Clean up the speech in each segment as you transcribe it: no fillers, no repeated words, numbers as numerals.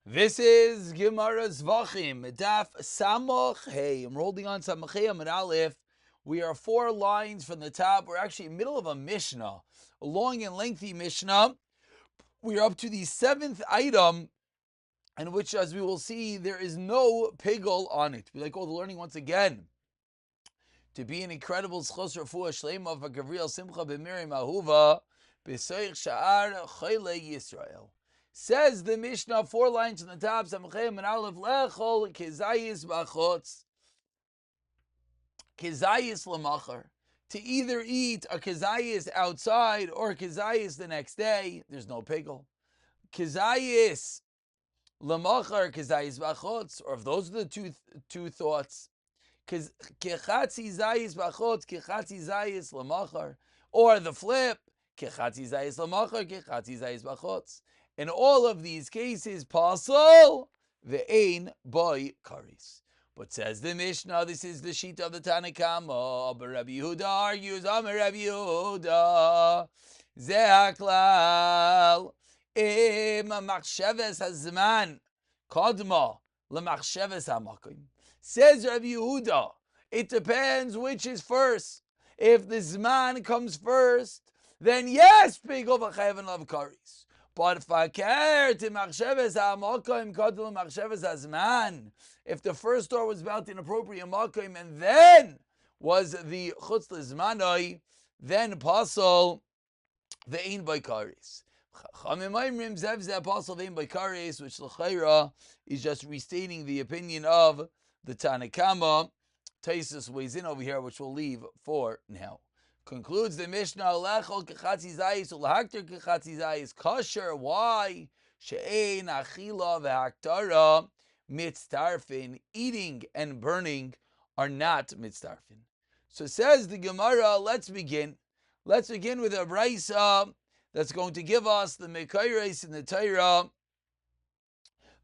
This is Gemara Zevachim, Daf Samach Hey. I'm holding on Samach Hey Amud Aleph. We are 4 lines from the top. We're actually in the middle of a Mishnah, a long and lengthy Mishnah. We are up to the 7th item, in which, as we will see, there is no pigul on it. We like all the learning once again. To be an incredible schos refuah shleima of a Gabriel Simcha b'Miriam Ahuva b'Soich Sha'ar Chayle Yisrael. Says the Mishnah, 4 lines on the top, Samachem and Aleph, Lechol Kezayis Bachotz, Kezayis Lamachar, to either eat a Kezayis outside or a Kezayis the next day, there's no pigul. Kezayis Lamachar, Kezayis Bachotz, or if those are the two thoughts, Kechatzi Zayis Bachotz, Kechatzi Zayis Lamachar, or the flip, Kechatzi Zayis Lamachar, Kechatzi Zayis Bachotz. In all of these cases, pasal ve'ein boy karis. But says the Mishnah, this is the sheet of the Tanakama. But Rabbi Yehuda argues, Amar Rabbi Yehuda, ze'aklal im machsheves hazman kadma lemachsheves hamakim. Says Rabbi Yehuda, it depends which is first. If the zman comes first, then yes, pigul v'chayav and love karis. But if the first door was about the inappropriate makom and then was the chutz lezmanoi, then pasol ve'ein b'karis. Chamim zev zeh pasol ve'ein b'karis, which l'chayra is just restating the opinion of the Tanakama. Taisus weighs in over here, which we'll leave for now. Concludes the Mishnah, Lechol kechatzi zayis ulahakter kechatzi zayis kosher. Why? She'ein achila ve'haktara mitztarfin. Eating and burning are not mitztarfin. So says the Gemara, let's begin. Let's begin with a braysa that's going to give us the mekayres in the Torah.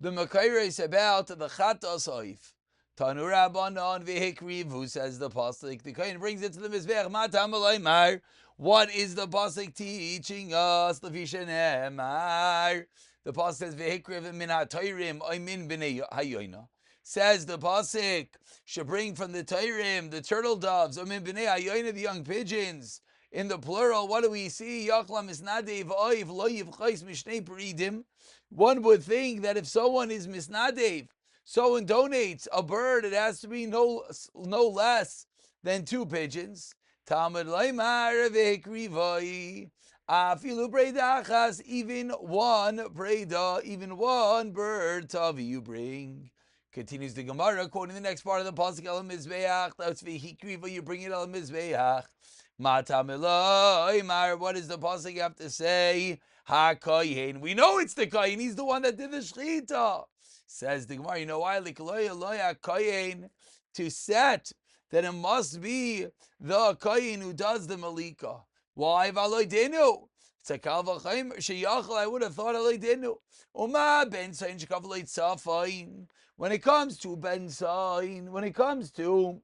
The mekayres about the chatas oif. Tanu Rabbanon v'hikriv, who says the pasuk. The Kohen brings it to the mizbech. Matam mar. What is the pasuk teaching us? The pasuk says v'hikriv min ha'toyrim oimin b'nei hayoyna. Says the pasuk should bring from the toyrim the turtle doves oimin b'nei hayoyna, the young pigeons. In the plural, what do we see? Yachlam misnadev oiv lo yivchais mishnei peridim. One would think that if someone is misnadev, someone donates a bird, it has to be no less than 2 pigeons. Talmud Laimar v'hikrivai afilu breidachas, even one breida, even one bird tavi you bring. Continues the Gemara, quoting the next part of the pasuk, el mizbeach, that's v'hikriva, you bring it el mizbeach. Matam Laimar, what does the pasuk have to say? Ha-koyin, we know it's the koyin, he's the one that did the shechita. Says the Gemara, you know why? To set that it must be the koyin who does the malika. Why? V'aloydenu. It's a kal v'chaim sheyachal. I would have thought aloydenu. Uma ben sayin shekav loytzafayin. When it comes to ben sayin, when it comes to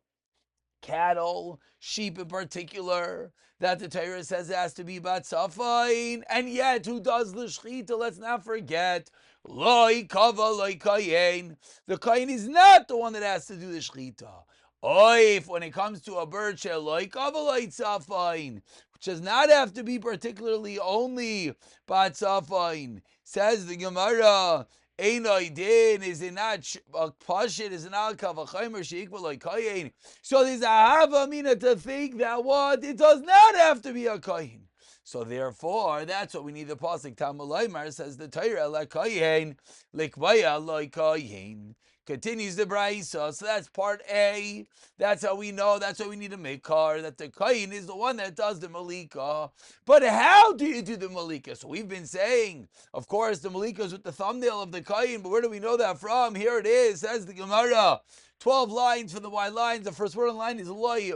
cattle, sheep in particular, that the Torah says it has to be batzafayin, and yet who does the shechita? Let's not forget. Loi kava loi kayin. The kayin is not the one that has to do the shechita. Oif, when it comes to a bird, loi kava loi tzafayin, which does not have to be particularly only batzafayin. Says the Gemara, Einoi din, is it not pashit, is it not kavachimer sheikva loi kayin? So there's a havamina to think that what? It does not have to be a kayin. So therefore, that's what we need the pasuk. Tamulaymar says the Torah la kayin likvaya loy kayin. Continues the brayso. So that's part A. That's how we know. That's why we need a mikar, that the kayin is the one that does the malika. But how do you do the malika? So we've been saying, of course, the malika is with the thumbnail of the kayin. But where do we know that from? Here it is. Says the Gemara. 12 lines for the white lines. The first word in line is loy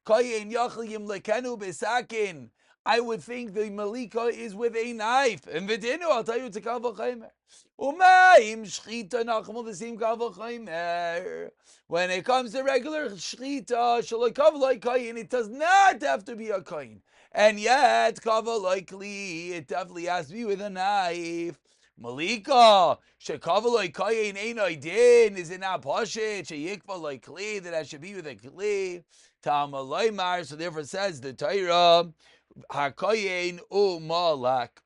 kayin yachlim lekenu besakin. I would think the malika is with a knife. And v'dinu, I'll tell you, it's a kal v'chaymer. Umayim shchita nachmul v'sim kal v'chaymer. When it comes to regular shchita, shalakav like kayin, it does not have to be a kayin. And yet, kava likely, it definitely has to be with a knife. Malika, shekavaloi kayin einoi din. Is it not pashit? Sheyikvaloi kli, that should be with a kli. Tamaloi mar. So therefore says the Torah, hakayin umalak.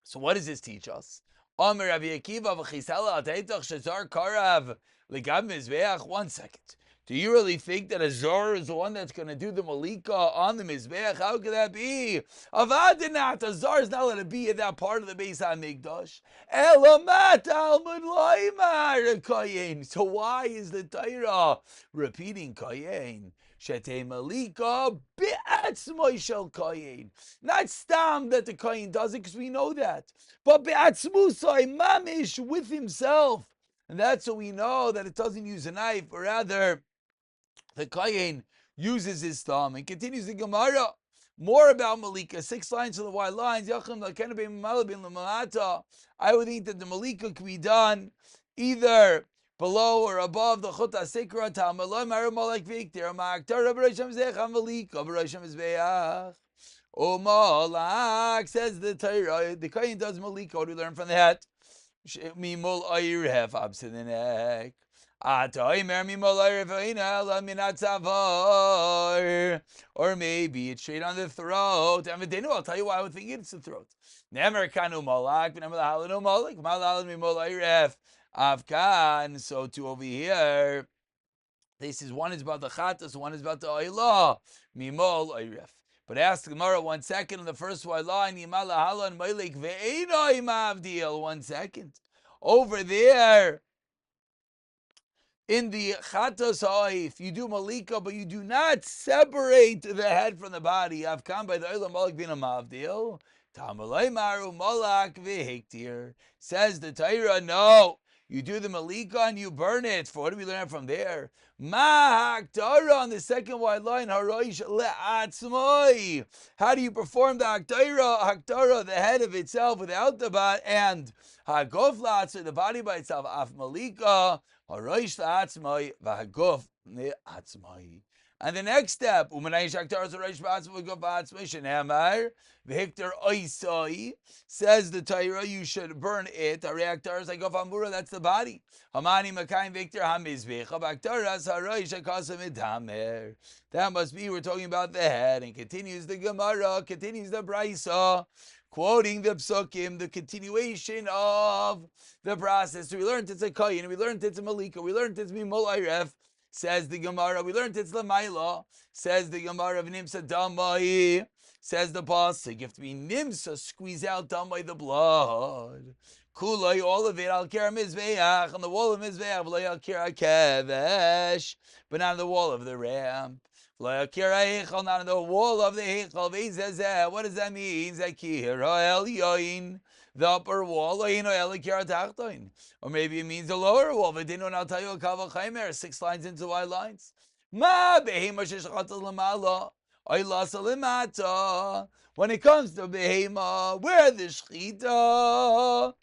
So what does this teach us? Omer Rabbi Akiva v'chisela ateitach shazar karav legab mizbeach. 1 second. Do you really think that a zor is the one that's going to do the malika on the mizbeach? How could that be? Avadinat, a zor is not going to be in that part of the Beis HaMikdash. Elamat almud loymar kayin. So why is the Torah repeating kayin? Shete malika be'atzmoi shel kayin. Not stam that the kayin does it, because we know that, but be'atzmusai mamish, with himself. And that's so we know that it doesn't use a knife, but rather the Kayin uses his thumb. And continues the Gemara. More about Malika. 6 lines to the wide lines. I would think that the Malika could be done either below or above the Chut HaSikra. Malak, says the Torah. The Kayin does Malika. What do we learn from that? Mimol Ayr have up to the neck. Or maybe it's straight on the throat. I'll tell you why I would think it's the throat. So to over here, this is one is about the chatas, one is about the oilah. Mimol oiref. But ask the Gemara 1 second on the first white line. 1 second. Over there, in the chatas ha'if, you do malika, but you do not separate the head from the body. Avkan by the oilah malak bin mavdil. Tamalei maru malak v'hiktir. Says the Torah, no. You do the malika and you burn it. For what do we learn from there? Ma haktara on the second white line. Haroish le'atzmoi. How do you perform the haktara, the head of itself without the body, and hagof la'atzmoi, the body by itself. Af malika haroish le'atzmoi v'hagof le'atzmoi. And the next step, says the Torah, you should burn it. That's the body. That must be, we're talking about the head. And continues the Gemara, continues the Brisa, quoting the Psukim, the continuation of the process. So we learned it's a Kayin, we learned it's a Malika, we learned it's Mimol Ayref. Says the Gemara, we learned it's Lamaila. Says the Gemara of Nimsa Damai. Says the Pasuk, you have to be Nimsa, squeeze out Damai, the blood. Kulai, all of it, Al Kira Mizbeach, on the wall of Mizbeach, V'lai Al Kira Kevesh, but not on the wall of the ramp. V'lai Al Kira Heichal, not on the wall of the Heichal. V'izazeh, what does that mean? Zakira El Yoin. The upper wall, or maybe it means the lower wall. But I'll tell you a kavachaymer, 6 lines into wide lines. When it comes to behema, where the shchita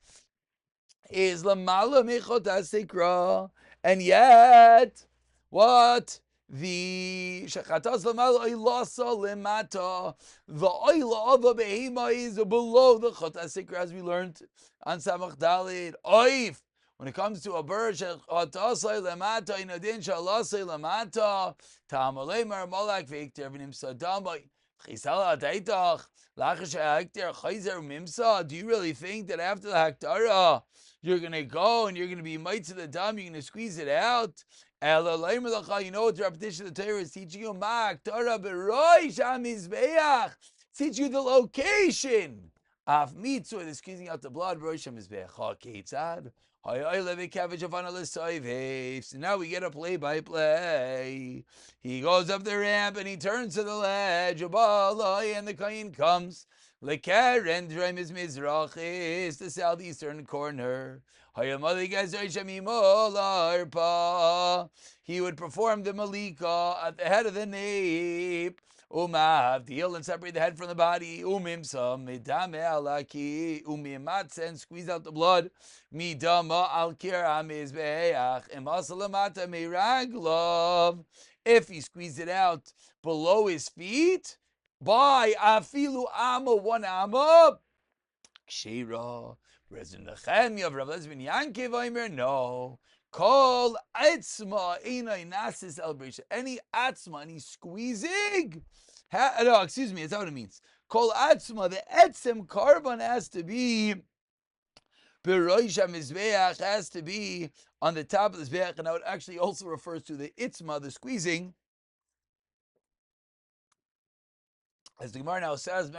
is lamala mechot hasikra, and yet what? The shechatas lamal oilasa lemata, the oila of a behema is below the chotasik, as we learned on Samach Dalid. Oif, when it comes to a bird, shechatasai lemata in adin shalasai lemata, tamalei mar malak veikter v'nim sadamai chisala daitach lachash ha'akter chayzer mimsa. Do you really think that after the haktara you're going to go and you're going to be mites to the dam, you're going to squeeze it out? You know what the repetition of the Torah is teaching you? Teach you the location of mitzvah, the squeezing out the blood. So now we get a play-by-play. He goes up the ramp and he turns to the ledge, and the Kayin comes. Lekaren Drem is Mizrachis, the southeastern corner. He would perform the malika at the head of the nape. Deal and separate the head from the body. And squeeze out the blood. If he squeezed it out below his feet, by afilu amma, 1 amma, kshira. Whereas in the Nechemia of Rav Elazar ben Yankiv Omer, no. Kol atzma einay nasis el brisha. Any atzma, any squeezing. No, excuse me, that's not what it means. Kol atzma, the etzem carbon has to be Beroisha Mizbeach, has to be on the top of the Mizbeach, and now it actually also refers to the itzma, the squeezing. As the Gemara now says, the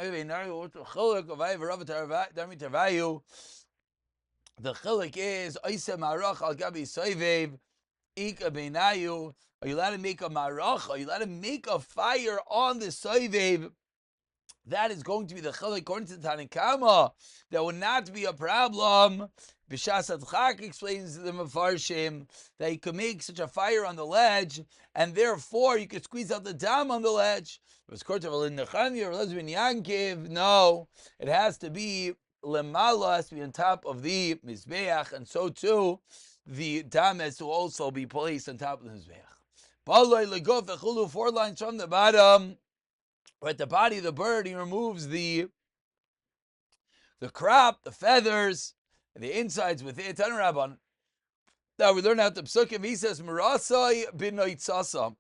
chilik is Oisa Marach al Gabi Soivev Ika Beinayu. Are you allowed to make a marach? Are you allowed to make a fire on the Soivev? That is going to be the chilik according to the Tanakama. That would not be a problem. Bishas Adchak explains to the Mefarshim that you could make such a fire on the ledge, and therefore you could squeeze out the dam on the ledge. No, it has to be lemala, has to be on top of the mizbeach, and so too the dam has to also be placed on top of the mizbeach. 4 lines from the bottom. At the body of the bird, he removes the crop, the feathers, and the insides with it. Now we learn out the psukim. He says, "Merasai bin noitzasa."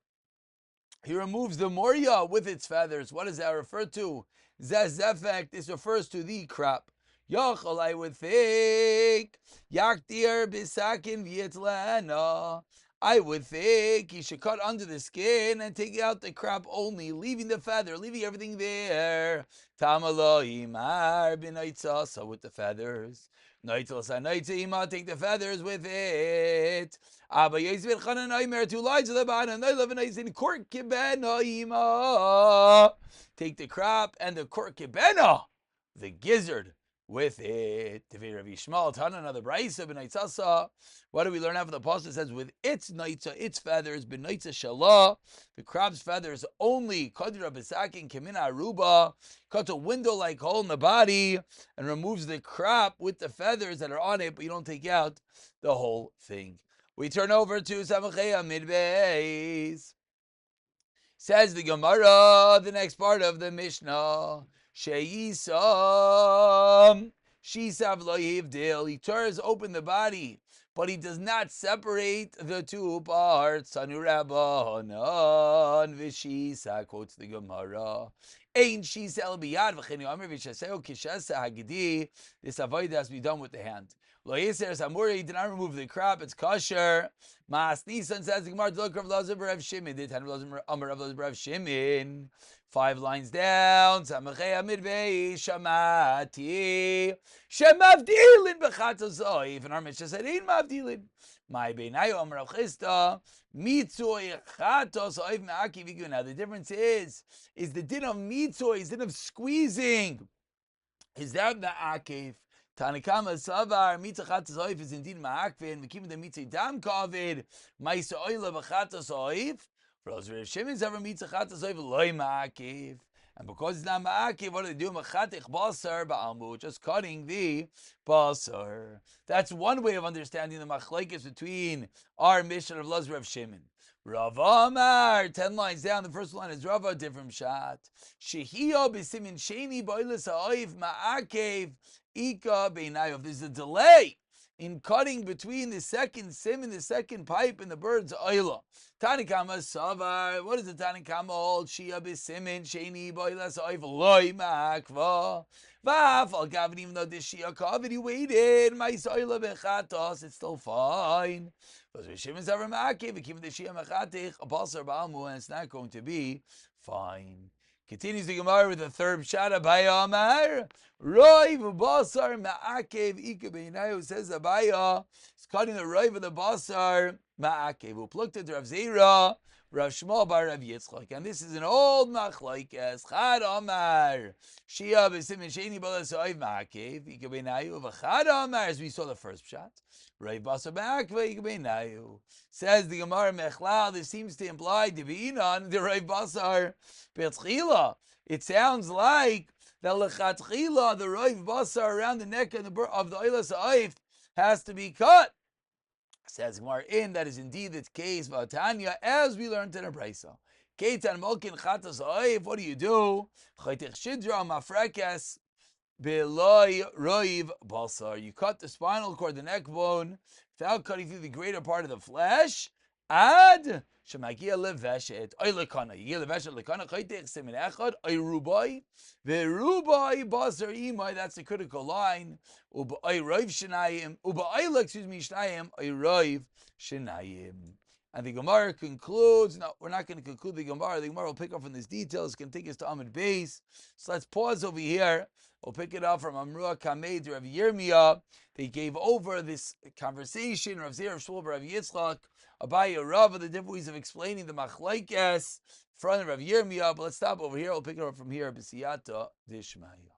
He removes the moria with its feathers. What does that refer to? Zefek. This refers to the crop. Yachol, I would think, yaktir bisakin v'yitlana. I would think he should cut under the skin and take out the crop only, leaving the feather, leaving everything there. Tamaloimar b'noitzasa, with the feathers. Noitzasa noitzima, take the feathers with it. Abba Yisbet Chanan Aimer, 2 lines of the bottom. I love a nice in Kork Kibena. Take the crop and the Kork Kibena, the gizzard, with it. Rav Yishmael Tana, another brayso b'naitzasa. What do we learn out of the apostle? It says with its naitza, its feathers, b'naitza shalah, the crab's feathers only. Kadira b'sakin kemina aruba, cuts a window-like hole in the body and removes the crop with the feathers that are on it, but you don't take out the whole thing. We turn over to Zevachim Midbeis. Says the Gemara, the next part of the Mishnah. Sheisam Shisav lo yivdil. He tears open the body, but he does not separate the 2 parts. Sanu Rabbanan v'shisa, quotes the Gemara. Ein shisa el biyad v'chenu amr v'shaseu kishasa hagidi. This avodah has to be done with the hand. Lo yiser samura, he did not remove the crop, it's kosher. Mas Nisan says the Gemara, look, Rav Elazar bar Rav Shimon. Did Rav Elazar bar Rav Shimon. 5 lines down. Samachei midvei shamati shemavdilin b'chatos oif. And our Mishnah said, "Ein mavdilin." My beinayu Amar Rav Chisda mitzoi chatos oif me'akiv igu. Now the difference is the din of mitzoi, is din of squeezing. Is that me'akiv? Tanakama savar mitzah chatos oif is indeed me'akvin. Mekim the mitzah dam kavid ma'isa oila b'chatos oif. And because it's not ma'akiv, what do they do? Machatich basar ba'almu, just cutting the basar. That's one way of understanding the machlekes between our mission of Elazar Rav Shimon. Rav Amar, 10 lines down. The first line is Rava, different shot. Shehio b'simin sheni boilis ha'oif ma'akiv ika beinayu. There's a delay in cutting between the second sim and the second pipe in the bird's oila. Tanikama savar. What is the Tanikama hold? Shia b'simin sheni boilas oif loy ma'akva. Vaf al gavin, even though this shia covered, he waited. My oila bechatos, it's still fine. Because Rishim is ever ma'akiv, even the shia mechatich a basar ba'almu, and it's not going to be fine. Continues the Gemara with the third shot of Abaya Amar. Roiv basar ma'akev ika beinayu, says Abaya. He's cutting the roiv of the basar ma'akev. Who plucked it to Rav Zera, Rav Shmuel bar Rav Yitzchak. And this is an old machlokes. Chad Amar. Shia b'simin sheni balas roiv ma'akev ika beinayu. V'chad Amar, as we saw the first shot. Roiv basar ma'akev ika beinayu. Says the Gemara Mechlal. This seems to imply divinon the roiv basar. It sounds like that lechatchila, the roiv basar around the neck of the oilas ha'oif has to be cut. Says Gemara, in that is indeed the case. V'atanya, as we learned in a brayso. Keitan molkin chatas ha'oif. What do you do? Chaytich shidra mafrekes. Beloi roiv balsar. You cut the spinal cord, the neck bone, without cutting through the greater part of the flesh. Ad shemagia leveshet oilekana. You get leveshet lekana. Chaytech semin echad oyrubai verubai basar imai. That's the critical line. Uba oyroiv shenayim. Uba oilek excuse me shenayim oyroiv shenayim. And the Gemara concludes. No, we're not going to conclude the Gemara. The Gemara will pick up from these details. Can take us to Amud Beis. So let's pause over here. We'll pick it up from Amrua Kamei to Rav Yirmiyah. They gave over this conversation, Rav Zera, Rav Shmuel, Rav Yitzchak, Abaye, Rav, the different ways of explaining the Machlaikes, in front of Rav Yirmiyah. But let's stop over here. We'll pick it up from here. B'siyata Dishmaya.